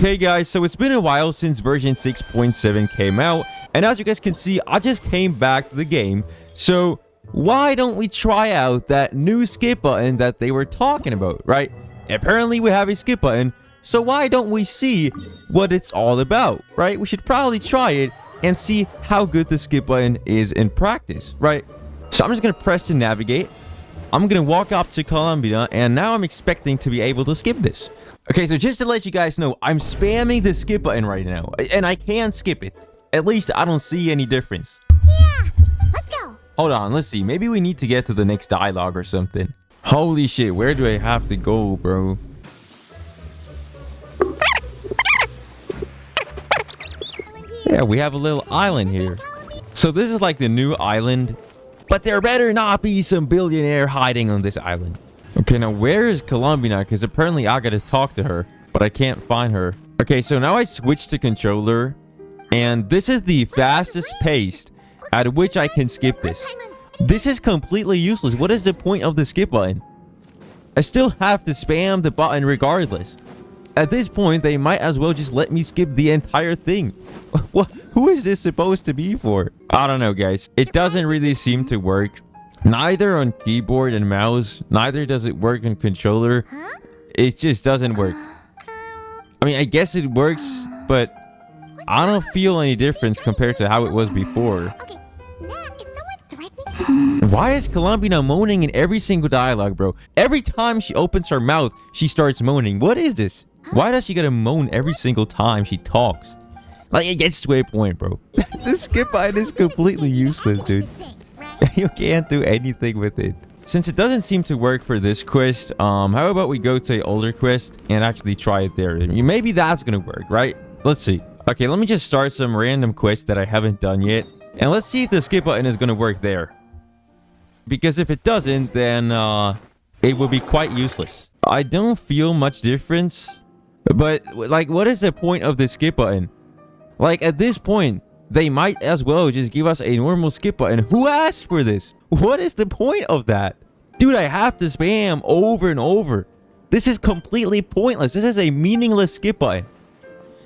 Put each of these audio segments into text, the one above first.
Hey guys, so it's been a while since version 6.7 came out, and as you guys can see, I just came back to the game. So why don't we try out that new skip button that they were talking about, right? Apparently we have a skip button, so why don't we see what it's all about, right? We should probably try it and see how good the skip button is in practice, right? So I'm just gonna press to navigate. I'm gonna walk up to Columbia, and now I'm expecting to be able to skip this. Okay, so just to let you guys know, I'm spamming the skip button right now, and I can skip it. At least I don't see any difference. Yeah, let's go. Hold on, let's see. Maybe we need to get to the next dialogue or something. Holy shit, where do I have to go, bro? Yeah, we have a little island here. So this is like the new island, but there better not be some billionaire hiding on this island. Okay, now where is Columbia? Because apparently I gotta talk to her, but I can't find her. Okay, so now I switched to controller, and this is the fastest pace at which I can skip this. This is completely useless. What is the point of the skip button? I still have to spam the button regardless. At this point, they might as well just let me skip the entire thing. What? Who is this supposed to be for? I don't know, guys. It doesn't really seem to work. Neither on keyboard and mouse, neither does it work on controller. It just doesn't work. I mean, I guess it works, but I don't feel any difference compared to how it was before. Okay, now is someone threatening? Why is Columbia moaning in every single dialogue, bro? Every time she opens her mouth, she starts moaning. What is this? Why does she gotta moan every single time she talks? Like, it gets to a point, bro. This skip button is completely useless, dude. You can't do anything with it. Since it doesn't seem to work for this quest, how about we go to an older quest and actually try it there? Maybe that's gonna work, right? Let's see. Okay, let me just start some random quest that I haven't done yet, and let's see if the skip button is gonna work there. Because if it doesn't, then it will be quite useless. I don't feel much difference, but like, what is the point of the skip button? Like, at this point, they might as well just give us a normal skip button. Who asked for this? What is the point of that? Dude, I have to spam over and over. This is completely pointless. This is a meaningless skip button.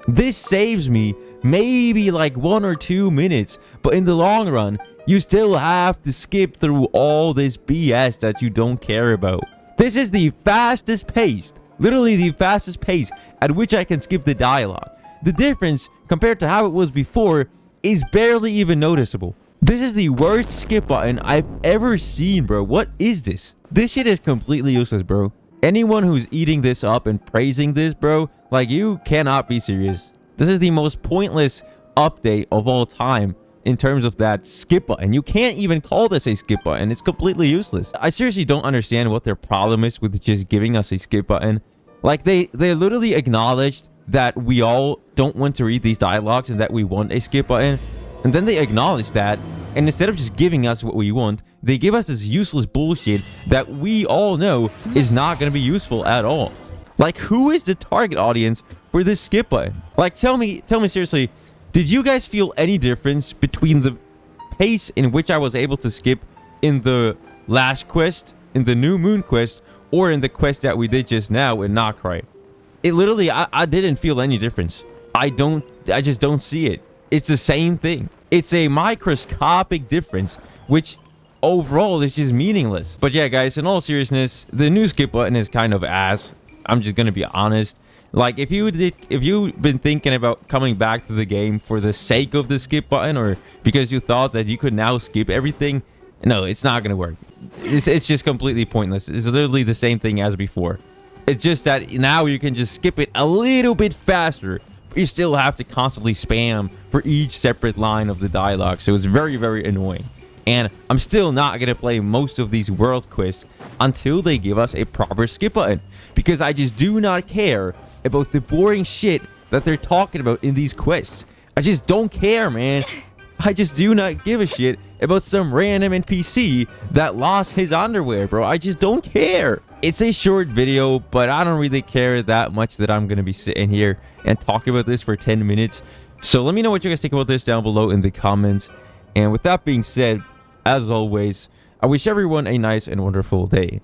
This saves me maybe like 1 or 2 minutes, but in the long run, you still have to skip through all this BS that you don't care about. This is the fastest pace, literally the fastest pace at which I can skip the dialogue. The difference compared to how it was before is barely even noticeable. This is the worst skip button I've ever seen, bro. What is this? This shit is completely useless, bro. Anyone who's eating this up and praising this, bro, like, you cannot be serious. This is the most pointless update of all time in terms of that skip button. You can't even call this a skip button. It's completely useless. I seriously don't understand what their problem is with just giving us a skip button. Like, they literally acknowledged that we all don't want to read these dialogues and that we want a skip button, and then they acknowledge that, and instead of just giving us what we want, they give us this useless bullshit that we all know is not going to be useful at all. Like, who is the target audience for this skip button? Like, tell me seriously, did you guys feel any difference between the pace in which I was able to skip in the last quest, in the New Moon quest, or in the quest that we did just now in Nockrite? It literally, I didn't feel any difference. I just don't see it. It's the same thing. It's a microscopic difference, which overall is just meaningless. But yeah, guys, in all seriousness, the new skip button is kind of ass. I'm just gonna be honest. Like, if you've been thinking about coming back to the game for the sake of the skip button, or because you thought that you could now skip everything, no, it's not gonna work. It's just completely pointless. It's literally the same thing as before. It's just that now you can just skip it a little bit faster, but you still have to constantly spam for each separate line of the dialogue. So it's very, very annoying. And I'm still not going to play most of these world quests until they give us a proper skip button, because I just do not care about the boring shit that they're talking about in these quests. I just don't care, man. I just do not give a shit about some random NPC that lost his underwear, bro. I just don't care. It's a short video, but I don't really care that much that I'm going to be sitting here and talking about this for 10 minutes. So let me know what you guys think about this down below in the comments. And with that being said, as always, I wish everyone a nice and wonderful day.